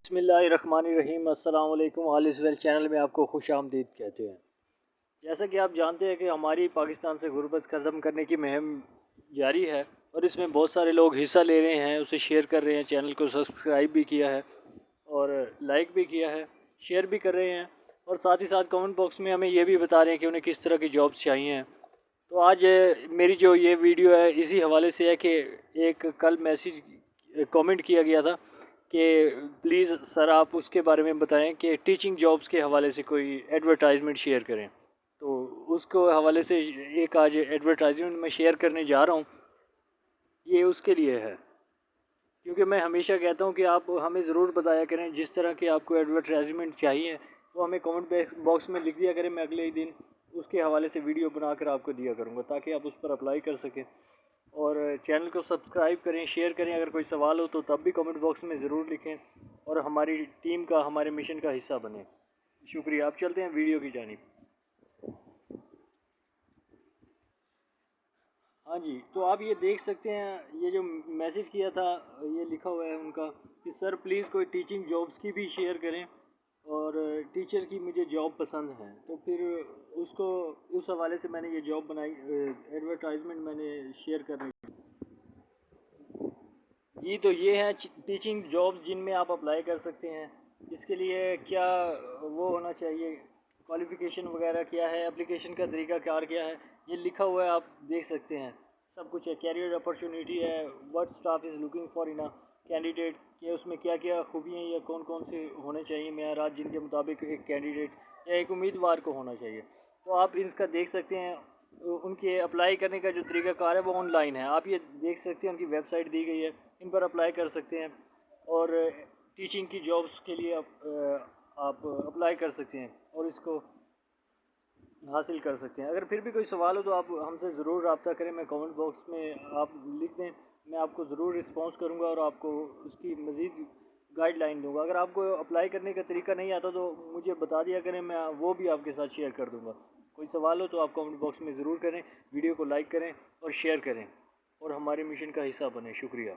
बिस्मिल्लाहिर्रहमानिर्रहीम। अस्सलाम वालेकुम। ऑल इज़ वेल चैनल में आपको खुश आमदीद कहते हैं। जैसा कि आप जानते हैं कि हमारी पाकिस्तान से गुर्बत ख़त्म करने की मुहिम जारी है और इसमें बहुत सारे लोग हिस्सा ले रहे हैं, उसे शेयर कर रहे हैं, चैनल को सब्सक्राइब भी किया है और लाइक भी किया है, शेयर भी कर रहे हैं और साथ ही साथ कमेंट बॉक्स में हमें ये भी बता रहे हैं कि उन्हें किस तरह की जॉब्स चाहिए हैं। तो आज मेरी जो ये वीडियो है इसी हवाले से है कि एक कल मैसेज कमेंट किया गया था कि प्लीज़ सर आप उसके बारे में बताएं कि टीचिंग जॉब्स के हवाले से कोई एडवर्टाइजमेंट शेयर करें। तो उसको हवाले से एक आज एडवर्टाइजमेंट मैं शेयर करने जा रहा हूँ। ये उसके लिए है, क्योंकि मैं हमेशा कहता हूँ कि आप हमें ज़रूर बताया करें जिस तरह की आपको एडवर्टाइजमेंट चाहिए वो हमें कमेंट बॉक्स में लिख दिया करें। मैं अगले ही दिन उसके हवाले से वीडियो बनाकर आपको दिया करूँगा ताकि आप उस पर अप्लाई कर सकें। और चैनल को सब्सक्राइब करें, शेयर करें। अगर कोई सवाल हो तो तब भी कमेंट बॉक्स में ज़रूर लिखें और हमारी टीम का, हमारे मिशन का हिस्सा बने। शुक्रिया। आप चलते हैं वीडियो की जानिब। हाँ जी, तो आप ये देख सकते हैं, ये जो मैसेज किया था ये लिखा हुआ है उनका कि सर प्लीज़ कोई टीचिंग जॉब्स की भी शेयर करें और टीचर की मुझे जॉब पसंद है। तो फिर उसको उस हवाले से मैंने ये जॉब बनाई, एडवर्टाइजमेंट मैंने शेयर करने जी। तो ये है टीचिंग जॉब्स जिनमें आप अप्लाई कर सकते हैं। इसके लिए क्या वो होना चाहिए, क्वालिफ़िकेशन वगैरह क्या है, एप्लीकेशन का तरीका कार क्या है, ये लिखा हुआ है, आप देख सकते हैं। सब कुछ है। कैरियर अपॉर्चुनिटी है, what staff is looking for in a candidate, कि उसमें क्या क्या खूबियाँ या कौन कौन से होने चाहिए मेयारात जिनके मुताबिक एक कैंडिडेट या एक उम्मीदवार को होना चाहिए। तो आप इसका देख सकते हैं। उनके अप्लाई करने का जो तरीक़ाकार है वो ऑनलाइन है। आप ये देख सकते हैं, उनकी वेबसाइट दी गई है, इन पर अप्लाई कर सकते हैं और टीचिंग की जॉब्स के लिए आप अप्लाई कर सकते हैं और इसको हासिल कर सकते हैं। अगर फिर भी कोई सवाल हो तो आप हमसे ज़रूर रब्ता करें। मैं कमेंट बॉक्स में आप लिख दें, मैं आपको ज़रूर रिस्पॉन्स करूँगा और आपको उसकी मज़ीद गाइडलाइन दूँगा। अगर आपको अप्लाई करने का तरीका नहीं आता तो मुझे बता दिया करें, मैं वो भी आपके साथ शेयर कर दूँगा। कोई सवाल हो तो आप कमेंट बॉक्स में ज़रूर करें, वीडियो को लाइक करें और शेयर करें और हमारे मिशन का हिस्सा बने। शुक्रिया।